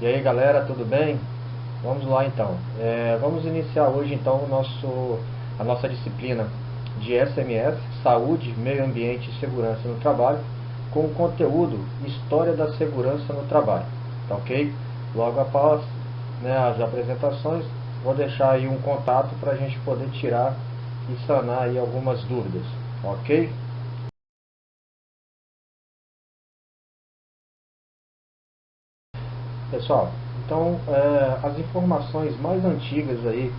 E aí galera, tudo bem? Vamos lá então. Vamos iniciar hoje então a nossa disciplina de SMS, Saúde, Meio Ambiente e Segurança no Trabalho, com o conteúdo História da Segurança no Trabalho. Tá ok? Logo após, né, as apresentações, vou deixar aí um contato para a gente poder tirar e sanar aí algumas dúvidas. Ok? Pessoal, então as informações mais antigas aí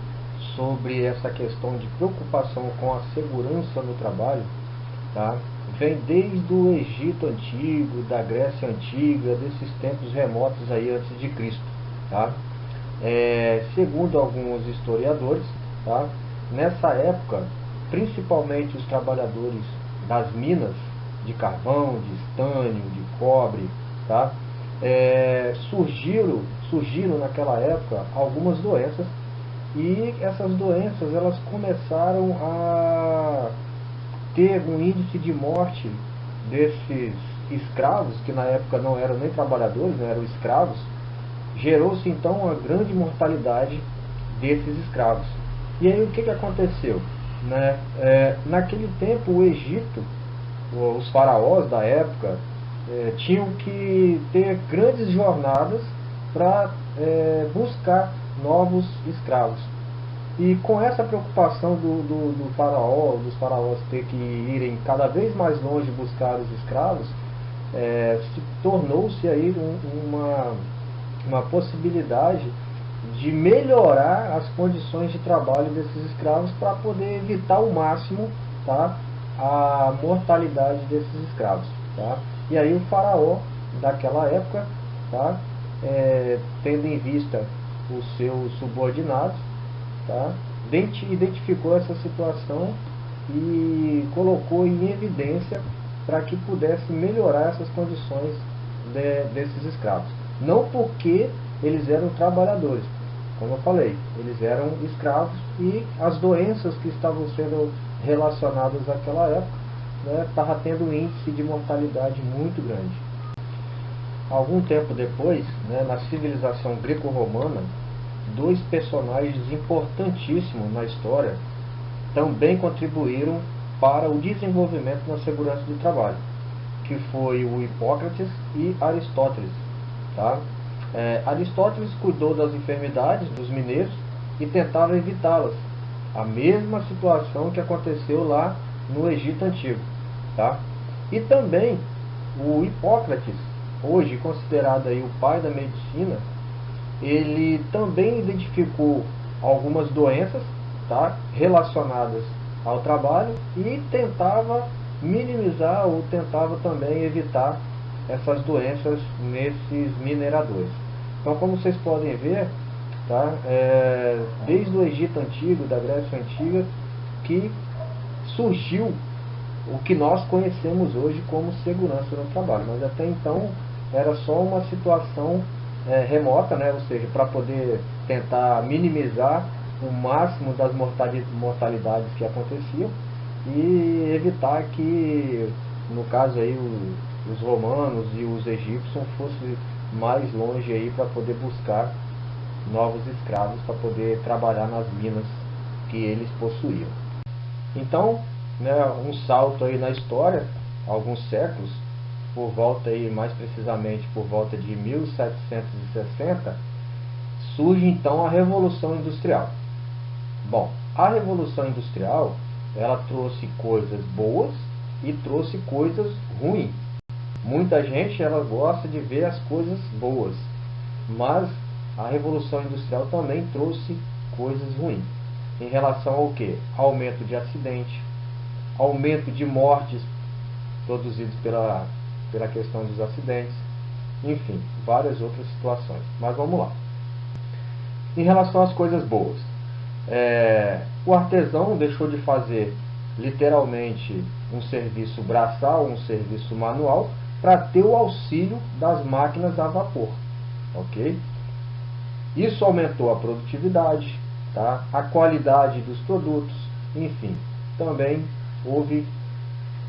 sobre essa questão de preocupação com a segurança no trabalho, tá? Vem desde o Egito Antigo, da Grécia Antiga, desses tempos remotos aí antes de Cristo, tá? Segundo alguns historiadores, tá? Nessa época, principalmente os trabalhadores das minas de carvão, de estânio, de cobre, tá? Surgiram naquela época algumas doenças, e essas doenças elas começaram a ter um índice de morte desses escravos, que na época não eram nem trabalhadores, não eram escravos. Gerou-se então uma grande mortalidade desses escravos. E aí o que aconteceu? Né? Naquele tempo o Egito, os faraós da época, tinham que ter grandes jornadas para buscar novos escravos. E com essa preocupação do faraó, dos faraós ter que irem cada vez mais longe buscar os escravos, tornou-se aí uma possibilidade de melhorar as condições de trabalho desses escravos para poder evitar ao máximo, tá, a mortalidade desses escravos. Tá? E aí o faraó daquela época, tá, tendo em vista os seus subordinados, tá, identificou essa situação e colocou em evidência para que pudesse melhorar essas condições desses escravos. Não porque eles eram trabalhadores, como eu falei, eles eram escravos, e as doenças que estavam sendo relacionadas àquela época, estava tendo um índice de mortalidade muito grande. Algum tempo depois, na civilização greco-romana, dois personagens importantíssimos na história também contribuíram para o desenvolvimento na segurança do trabalho, que foi o Hipócrates e Aristóteles. Tá? Aristóteles cuidou das enfermidades dos mineiros e tentava evitá-las. A mesma situação que aconteceu lá no Egito Antigo. Tá? E também o Hipócrates, hoje considerado aí o pai da medicina, ele também identificou algumas doenças, tá, relacionadas ao trabalho, e tentava minimizar ou tentava também evitar essas doenças nesses mineradores. Então, como vocês podem ver, tá, desde o Egito Antigo, da Grécia Antiga, que surgiu o que nós conhecemos hoje como segurança no trabalho. Mas até então era só uma situação remota, ou seja, para poder tentar minimizar o máximo das mortalidades que aconteciam e evitar que, no caso aí, os romanos e os egípcios fossem mais longe aí para poder buscar novos escravos para poder trabalhar nas minas que eles possuíam. Então, um salto aí na história, alguns séculos, por volta aí, mais precisamente por volta de 1760, surge então a Revolução Industrial. Bom, a Revolução Industrial, ela trouxe coisas boas e trouxe coisas ruins. Muita gente ela gosta de ver as coisas boas, mas a Revolução Industrial também trouxe coisas ruins. Em relação ao que? Aumento de acidente, aumento de mortes produzidos pela questão dos acidentes, enfim, várias outras situações. Mas vamos lá. Em relação às coisas boas, o artesão deixou de fazer literalmente um serviço braçal, um serviço manual, para ter o auxílio das máquinas a vapor. Ok? Isso aumentou a produtividade, tá? A qualidade dos produtos, enfim, também houve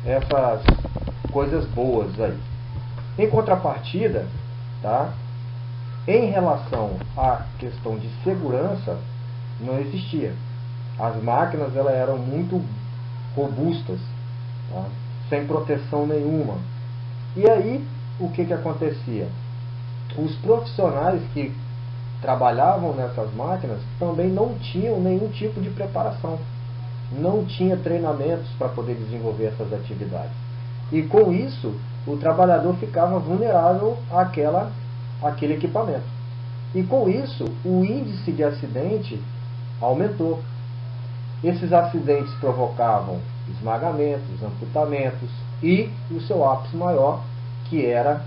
essas coisas boas aí. Em contrapartida, tá? em relação à questão de segurança, não existia. As máquinas elas eram muito robustas, tá? Sem proteção nenhuma. E aí, o que acontecia? Os profissionais que trabalhavam nessas máquinas também não tinham nenhum tipo de preparação. Não tinha treinamentos para poder desenvolver essas atividades. E com isso, o trabalhador ficava vulnerável àquele equipamento. E com isso, o índice de acidente aumentou. Esses acidentes provocavam esmagamentos, amputamentos e o seu ápice maior, que era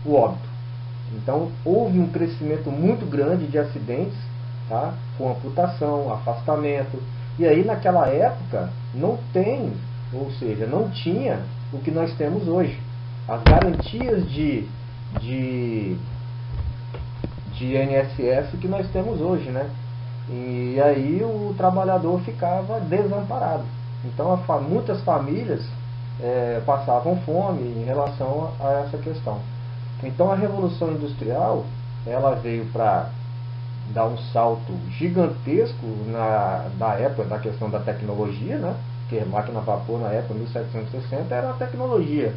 o óbito. Então, houve um crescimento muito grande de acidentes, tá? Com amputação, afastamento. E aí, naquela época, não tinha o que nós temos hoje. As garantias de INSS que nós temos hoje, né? E aí o trabalhador ficava desamparado. Então, muitas famílias passavam fome em relação a essa questão. Então, a Revolução Industrial, ela veio para dar um salto gigantesco na época da questão da tecnologia, né? Porque a máquina a vapor na época, 1760, era a tecnologia.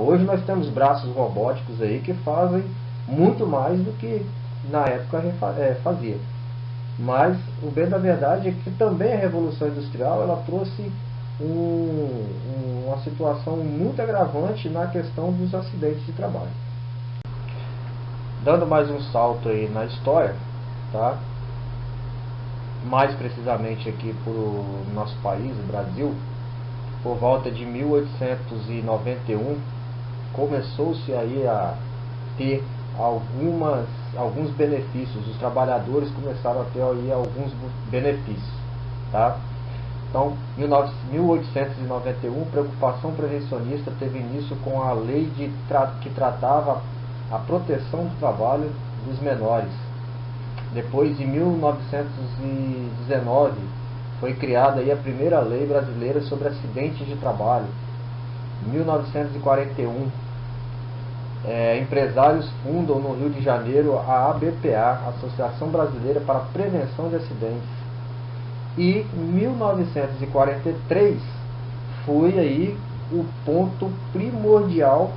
Hoje nós temos braços robóticos aí que fazem muito mais do que na época fazia. Mas o bem da verdade é que também a Revolução Industrial ela trouxe uma situação muito agravante na questão dos acidentes de trabalho. Dando mais um salto aí na história, tá? Mais precisamente aqui para o nosso país, o Brasil, por volta de 1891, começou-se aí a ter alguns benefícios. Os trabalhadores começaram a ter aí alguns benefícios, tá? Então, em 1891, preocupação prevencionista teve início com a lei que tratava a proteção do trabalho dos menores. Depois, em 1919, foi criada aí a primeira lei brasileira sobre acidentes de trabalho. Em 1941, empresários fundam no Rio de Janeiro a ABPA, Associação Brasileira para a Prevenção de Acidentes. E em 1943 foi aí o ponto primordial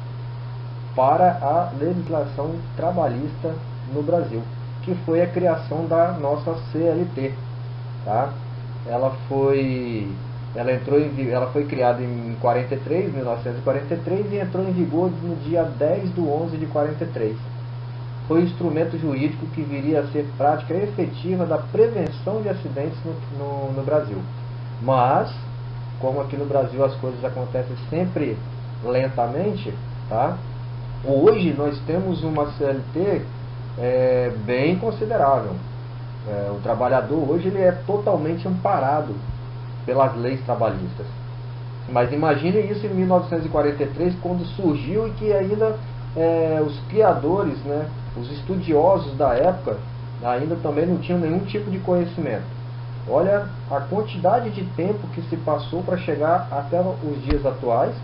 para a legislação trabalhista no Brasil, que foi a criação da nossa CLT, tá? Ela foi criada em 1943 e entrou em vigor no dia 10 de 11 de 43. Foi o instrumento jurídico que viria a ser prática efetiva da prevenção de acidentes no Brasil. Mas, como aqui no Brasil as coisas acontecem sempre lentamente, tá? Hoje nós temos uma CLT bem considerável. O trabalhador hoje ele é totalmente amparado pelas leis trabalhistas. Mas imagine isso em 1943, quando surgiu e que ainda os criadores, né, os estudiosos da época, ainda também não tinham nenhum tipo de conhecimento. Olha a quantidade de tempo que se passou para chegar até os dias atuais,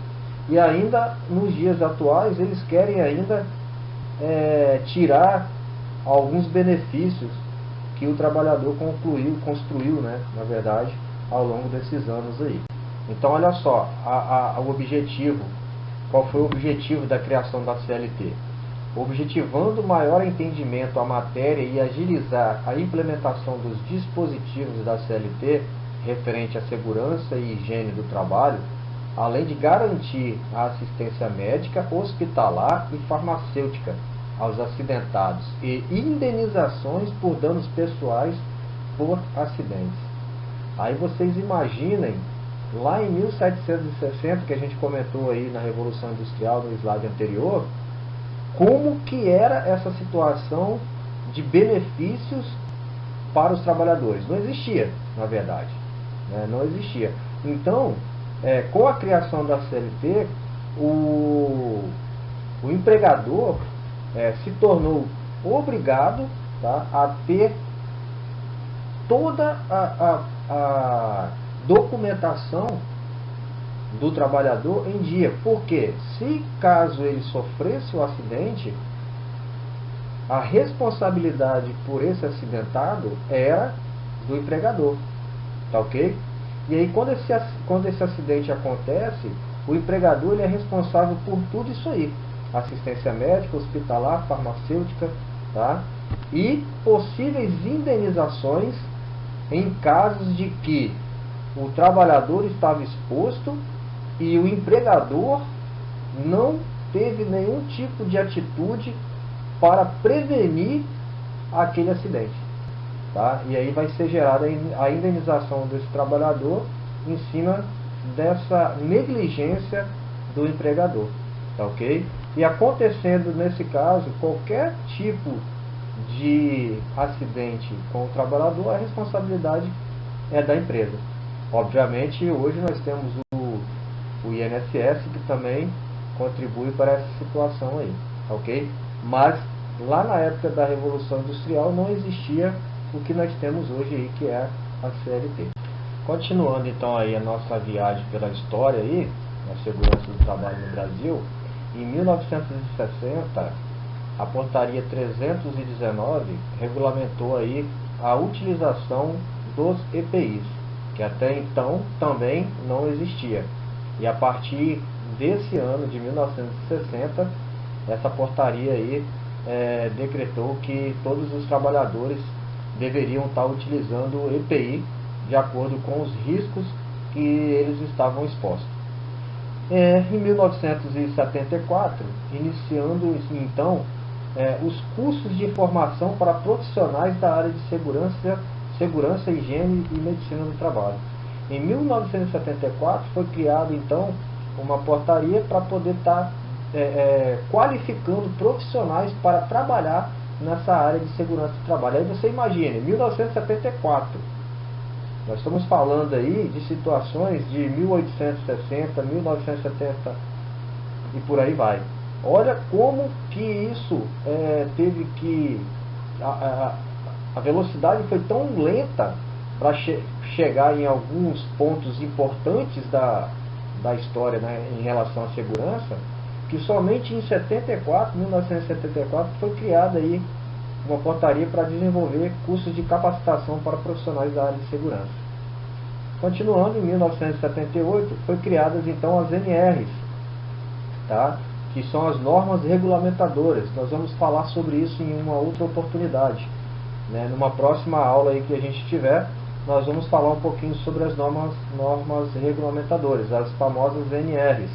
e ainda nos dias atuais eles querem ainda tirar alguns benefícios que o trabalhador construiu, né, na verdade, ao longo desses anos aí. Então, olha só, o objetivo. Qual foi o objetivo da criação da CLT? Objetivando maior entendimento à matéria e agilizar a implementação dos dispositivos da CLT referente à segurança e higiene do trabalho, além de garantir a assistência médica, hospitalar e farmacêutica aos acidentados e indenizações por danos pessoais por acidentes. Aí vocês imaginem, lá em 1760, que a gente comentou aí na Revolução Industrial, no slide anterior, como que era essa situação de benefícios para os trabalhadores. Não existia, na verdade, né? Não existia. Então, com a criação da CLT, o empregador se tornou obrigado, tá, a ter toda a documentação do trabalhador em dia, porque se caso ele sofresse o acidente, a responsabilidade por esse acidentado era do empregador, tá ok? E aí quando esse acidente acontece, o empregador ele é responsável por tudo isso aí, assistência médica, hospitalar, farmacêutica, tá? E possíveis indenizações em casos de que o trabalhador estava exposto e o empregador não teve nenhum tipo de atitude para prevenir aquele acidente, tá? E aí vai ser gerada a indenização desse trabalhador em cima dessa negligência do empregador, tá ok? E acontecendo nesse caso qualquer tipo de acidente com o trabalhador, a responsabilidade é da empresa. Obviamente hoje nós temos o INSS que também contribui para essa situação aí, ok? Mas lá na época da Revolução Industrial não existia o que nós temos hoje aí, que é a CLT. Continuando então aí a nossa viagem pela história aí, na segurança do trabalho no Brasil, em 1960, a portaria 319 regulamentou aí a utilização dos EPIs, que até então também não existia. E a partir desse ano de 1960, essa portaria aí decretou que todos os trabalhadores deveriam estar utilizando o EPI de acordo com os riscos que eles estavam expostos. Em 1974, iniciando então os cursos de formação para profissionais da área de segurança, higiene e medicina do trabalho. Em 1974 foi criado então uma portaria para poder estar qualificando profissionais para trabalhar nessa área de segurança do trabalho. Aí você imagine, 1974, nós estamos falando aí de situações de 1860, 1970 e por aí vai. Olha como que isso teve que... A velocidade foi tão lenta para chegar em alguns pontos importantes da história, né, em relação à segurança, que somente em 1974 foi criada aí uma portaria para desenvolver cursos de capacitação para profissionais da área de segurança. Continuando, em 1978 foi criadas então as NRs, tá? Que são as normas regulamentadoras. Nós vamos falar sobre isso em uma outra oportunidade, né? Numa próxima aula aí que a gente tiver, nós vamos falar um pouquinho sobre as normas regulamentadoras, as famosas NRs,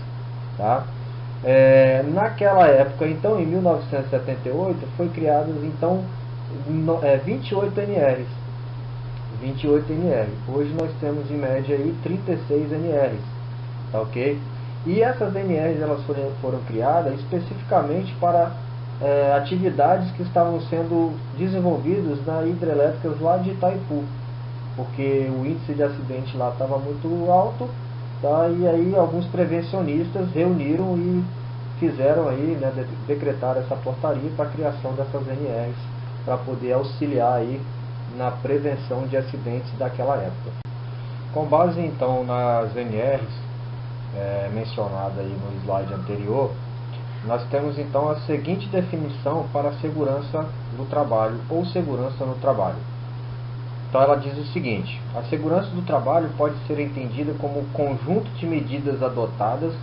tá? Naquela época, então, em 1978, foi criadas então 28 NRs. 28 NRs. Hoje nós temos em média aí 36 NRs, tá ok? E essas NRs elas foram criadas especificamente para atividades que estavam sendo desenvolvidas na hidrelétricas lá de Itaipu, porque o índice de acidente lá estava muito alto, tá? E aí alguns prevencionistas reuniram e fizeram aí, né, decretar essa portaria para a criação dessas NRs, para poder auxiliar aí na prevenção de acidentes daquela época. Com base então nas NRs mencionada aí no slide anterior, nós temos então a seguinte definição para a segurança do trabalho ou segurança no trabalho. Então ela diz o seguinte: a segurança do trabalho pode ser entendida como um conjunto de medidas adotadas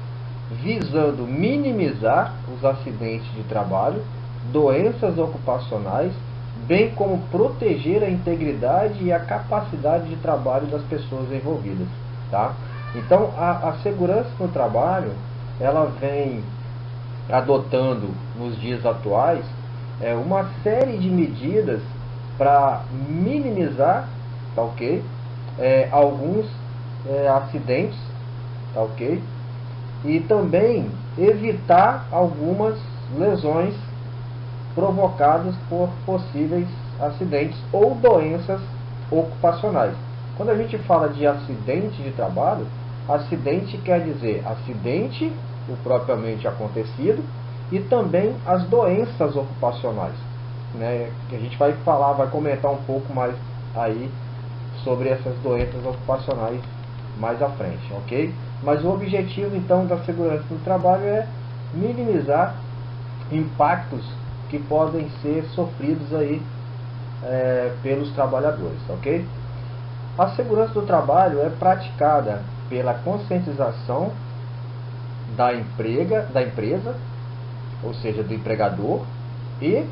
visando minimizar os acidentes de trabalho, doenças ocupacionais, bem como proteger a integridade e a capacidade de trabalho das pessoas envolvidas, tá? Então a segurança no trabalho, ela vem adotando nos dias atuais uma série de medidas para minimizar, tá ok? Alguns acidentes, tá ok? E também evitar algumas lesões provocadas por possíveis acidentes ou doenças ocupacionais. Quando a gente fala de acidente de trabalho, acidente quer dizer acidente, o propriamente acontecido, e também as doenças ocupacionais, né? Que a gente vai comentar um pouco mais aí sobre essas doenças ocupacionais mais à frente, ok? Mas o objetivo então da segurança no trabalho é minimizar impactos que podem ser sofridos aí pelos trabalhadores, ok? A segurança do trabalho é praticada pela conscientização da empresa, ou seja, do empregador e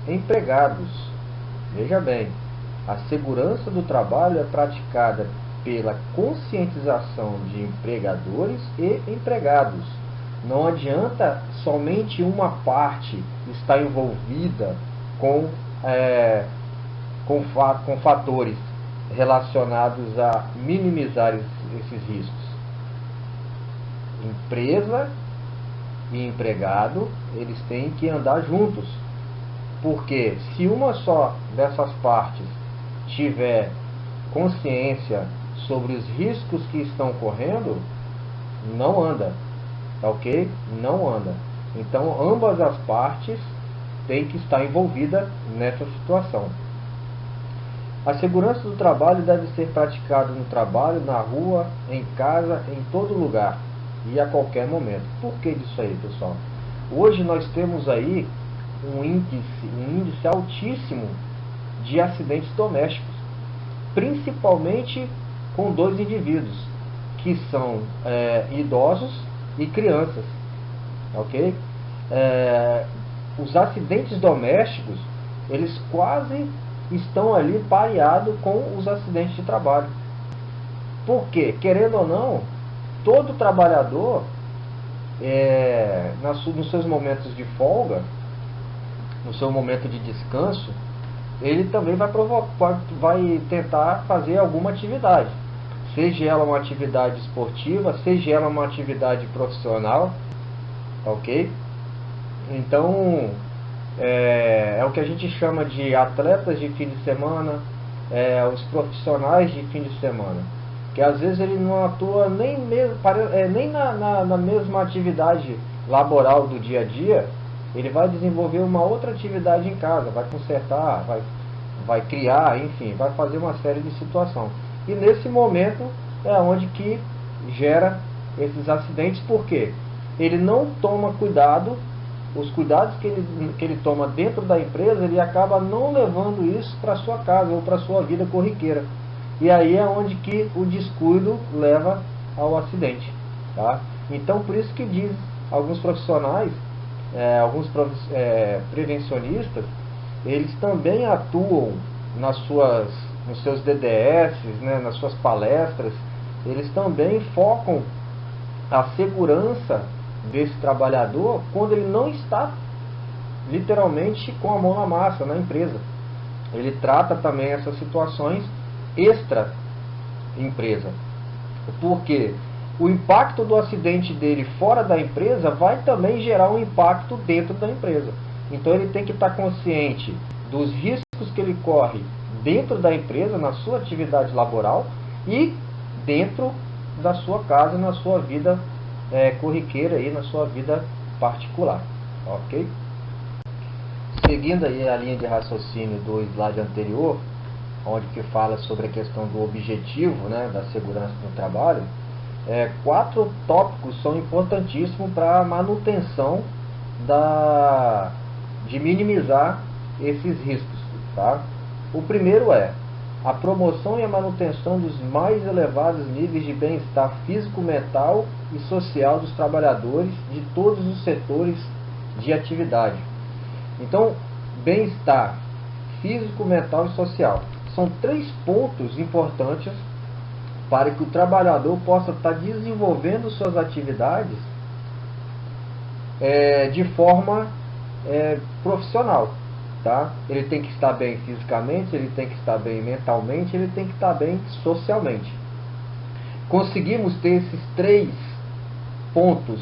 empregados. Veja bem, a segurança do trabalho é praticada pela conscientização de empregadores e empregados. Não adianta somente uma parte estar envolvida com fatores relacionados a minimizar esses riscos. Empresa e empregado, eles têm que andar juntos, porque se uma só dessas partes tiver consciência sobre os riscos que estão correndo, não anda, tá ok? Não anda. Então ambas as partes têm que estar envolvidas nessa situação. A segurança do trabalho deve ser praticada no trabalho, na rua, em casa, em todo lugar e a qualquer momento. Por que disso aí, pessoal? Hoje nós temos aí um índice altíssimo de acidentes domésticos, principalmente com dois indivíduos, que são idosos e crianças, ok? Os acidentes domésticos, eles quase estão ali pareados com os acidentes de trabalho. Porque, querendo ou não, todo trabalhador, nos seus momentos de folga, no seu momento de descanso, ele também vai tentar fazer alguma atividade. Seja ela uma atividade esportiva, seja ela uma atividade profissional, ok? Então, é o que a gente chama de atletas de fim de semana, os profissionais de fim de semana, que às vezes ele não atua nem na mesma atividade laboral do dia a dia. Ele vai desenvolver uma outra atividade em casa, vai consertar, vai criar, enfim, vai fazer uma série de situações. E nesse momento é onde que gera esses acidentes, porque ele não toma cuidado. Os cuidados que ele toma dentro da empresa, ele acaba não levando isso para sua casa ou para sua vida corriqueira. E aí é onde que o descuido leva ao acidente, tá? Então, por isso que diz alguns profissionais, alguns prevencionistas, eles também atuam nos seus DDS, né, nas suas palestras, eles também focam a segurança desse trabalhador quando ele não está literalmente com a mão na massa na empresa. Ele trata também essas situações extra empresa, porque o impacto do acidente dele fora da empresa vai também gerar um impacto dentro da empresa. Então ele tem que estar consciente dos riscos que ele corre dentro da empresa, na sua atividade laboral, e dentro da sua casa, na sua vida corriqueira, aí, na sua vida particular, ok? Seguindo aí a linha de raciocínio do slide anterior, onde que fala sobre a questão do objetivo, né, da segurança no trabalho, 4 tópicos são importantíssimos para a manutenção de minimizar esses riscos, tá? O primeiro é a promoção e a manutenção dos mais elevados níveis de bem-estar físico, mental e social dos trabalhadores de todos os setores de atividade. Então, bem-estar físico, mental e social são 3 pontos importantes para que o trabalhador possa estar desenvolvendo suas atividades de forma profissional. Tá? Ele tem que estar bem fisicamente, ele tem que estar bem mentalmente, ele tem que estar bem socialmente. Conseguimos ter esses 3 pontos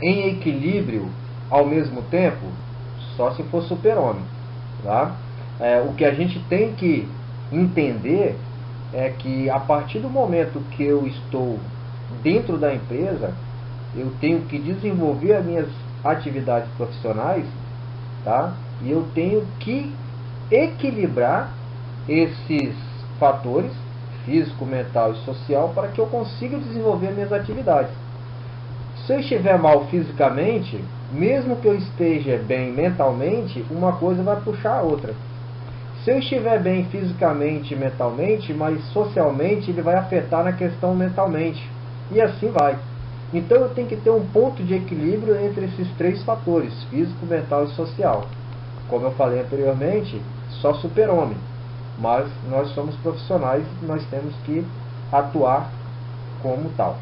em equilíbrio ao mesmo tempo, só se for super-homem. Tá? O que a gente tem que entender é que a partir do momento que eu estou dentro da empresa, eu tenho que desenvolver as minhas atividades profissionais, tá? E eu tenho que equilibrar esses fatores, físico, mental e social, para que eu consiga desenvolver minhas atividades. Se eu estiver mal fisicamente, mesmo que eu esteja bem mentalmente, uma coisa vai puxar a outra. Se eu estiver bem fisicamente e mentalmente, mas socialmente ele vai afetar na questão mentalmente. E assim vai. Então eu tenho que ter um ponto de equilíbrio entre esses três fatores, físico, mental e social. Como eu falei anteriormente, só super-homem. Mas nós somos profissionais e nós temos que atuar como tal.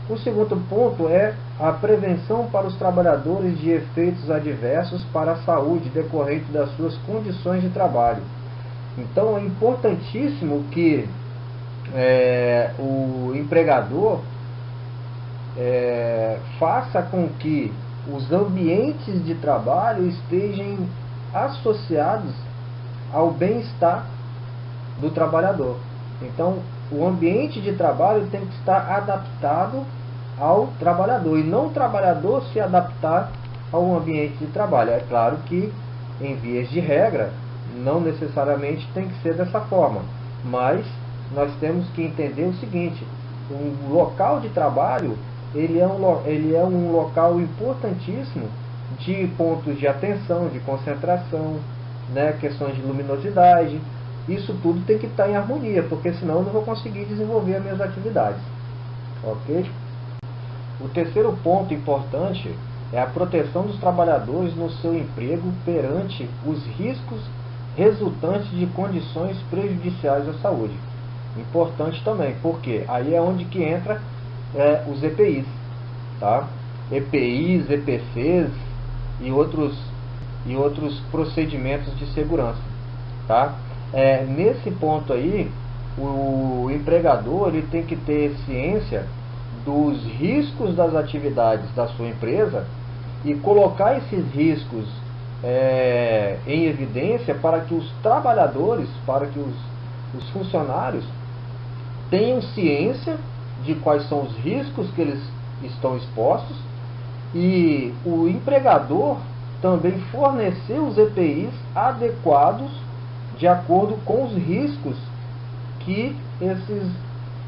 O segundo ponto é a prevenção para os trabalhadores de efeitos adversos para a saúde decorrente das suas condições de trabalho. Então é importantíssimo que o empregador faça com que os ambientes de trabalho estejam associados ao bem-estar do trabalhador. Então, o ambiente de trabalho tem que estar adaptado ao trabalhador e não o trabalhador se adaptar ao ambiente de trabalho. É claro que, em vias de regra, não necessariamente tem que ser dessa forma, mas nós temos que entender o seguinte: um local de trabalho ele é um local importantíssimo de pontos de atenção, de concentração, né, questões de luminosidade. Isso tudo tem que estar em harmonia, porque senão eu não vou conseguir desenvolver as minhas atividades. Ok? O terceiro ponto importante é a proteção dos trabalhadores no seu emprego perante os riscos resultantes de condições prejudiciais à saúde. Importante também, porque aí é onde que entra os EPIs, tá? EPIs, EPCs e outros procedimentos de segurança, tá? Nesse ponto aí, o empregador ele tem que ter ciência dos riscos das atividades da sua empresa e colocar esses riscos em evidência para que os trabalhadores, para que os funcionários tenham ciência de quais são os riscos que eles estão expostos, e o empregador também fornecer os EPIs adequados de acordo com os riscos que esses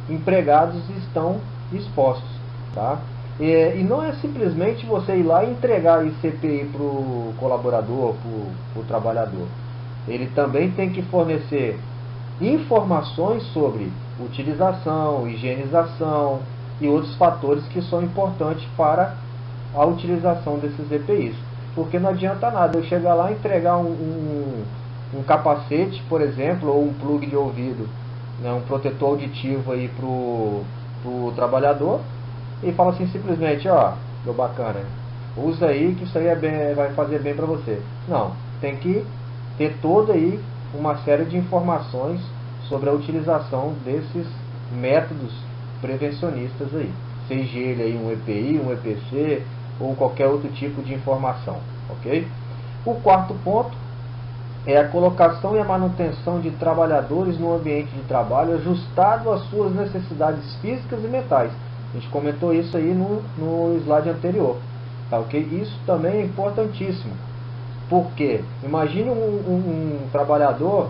empregados estão expostos, tá? E não é simplesmente você ir lá e entregar esse EPI para o colaborador, para o trabalhador. Ele também tem que fornecer informações sobre utilização, higienização e outros fatores que são importantes para a utilização desses EPIs. Porque não adianta nada eu chegar lá e entregar um capacete, por exemplo, ou um plug de ouvido, né, um protetor auditivo aí pro trabalhador, e fala assim simplesmente: ó, meu bacana, usa aí que isso aí vai fazer bem para você. Não, tem que ter toda aí uma série de informações sobre a utilização desses métodos prevencionistas aí, seja ele aí um EPI, um EPC ou qualquer outro tipo de informação, ok? O quarto ponto é a colocação e a manutenção de trabalhadores no ambiente de trabalho ajustado às suas necessidades físicas e mentais. A gente comentou isso aí no slide anterior, tá, ok? Isso também é importantíssimo, porque imagine um trabalhador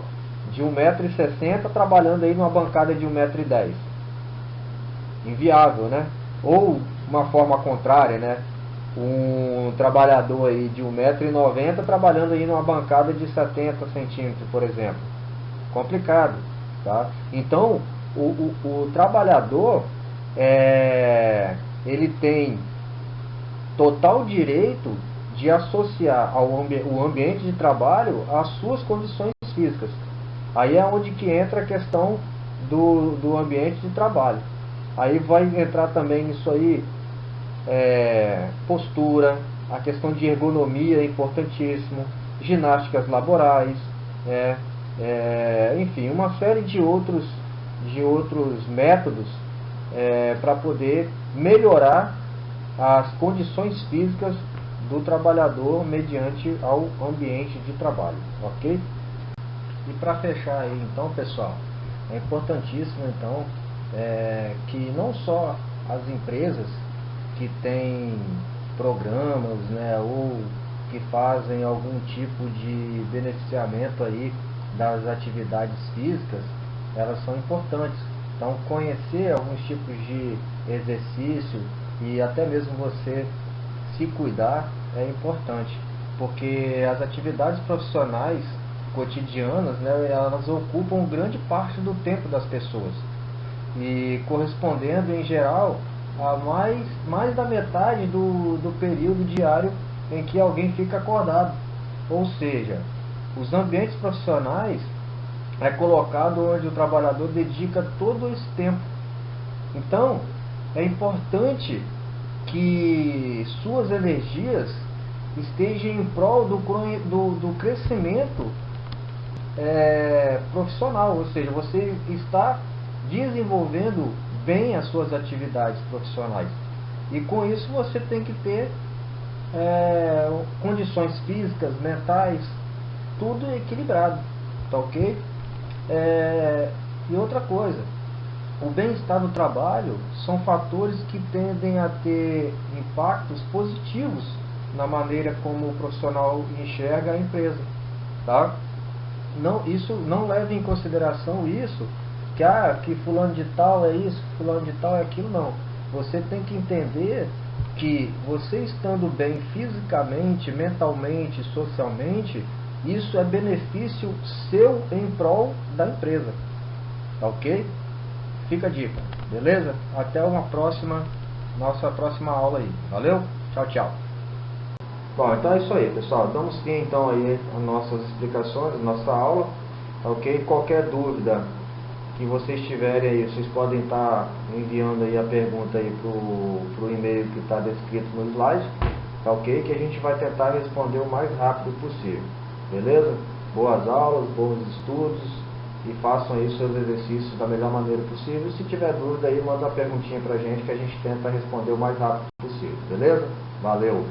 de 1,60 m trabalhando aí numa bancada de 1,10 m. Inviável, né? Ou uma forma contrária, né? Um trabalhador aí de 1,90 m trabalhando aí numa bancada de 70 centímetros, por exemplo. Complicado, tá? Então, o trabalhador ele tem total direito de associar o ambiente de trabalho às suas condições físicas. Aí é onde que entra a questão do ambiente de trabalho. Aí vai entrar também nisso aí postura, a questão de ergonomia é importantíssimo, ginásticas laborais, enfim, uma série de outros métodos para poder melhorar as condições físicas do trabalhador mediante ao ambiente de trabalho, ok? E para fechar aí, então, pessoal, é importantíssimo então que não só as empresas que têm programas, né, ou que fazem algum tipo de beneficiamento aí das atividades físicas, elas são importantes. Então, conhecer alguns tipos de exercício e até mesmo você se cuidar é importante, porque as atividades profissionais cotidianas, né, elas ocupam grande parte do tempo das pessoas e correspondendo em geral a mais da metade do período diário em que alguém fica acordado. Ou seja, os ambientes profissionais é colocado onde o trabalhador dedica todo esse tempo. Então, é importante que suas energias estejam em prol do crescimento profissional, ou seja, você está desenvolvendo bem as suas atividades profissionais. E com isso você tem que ter condições físicas, mentais, tudo equilibrado, tá ok? E outra coisa, o bem-estar do trabalho são fatores que tendem a ter impactos positivos na maneira como o profissional enxerga a empresa, tá? Isso não leva em consideração isso, que fulano de tal é isso, fulano de tal é aquilo, não. Você tem que entender que você estando bem fisicamente, mentalmente, socialmente, isso é benefício seu em prol da empresa, tá ok? Fica a dica, beleza? Até nossa próxima aula aí. Valeu? Tchau, tchau. Bom, então é isso aí, pessoal. Damos fim então aí às nossas explicações, nossa aula, ok? Qualquer dúvida que vocês tiverem aí, vocês podem estar enviando aí a pergunta aí pro e-mail que está descrito no slide, tá ok? Que a gente vai tentar responder o mais rápido possível, beleza? Boas aulas, bons estudos e façam aí seus exercícios da melhor maneira possível. Se tiver dúvida aí, manda uma perguntinha pra gente que a gente tenta responder o mais rápido possível, beleza? Valeu!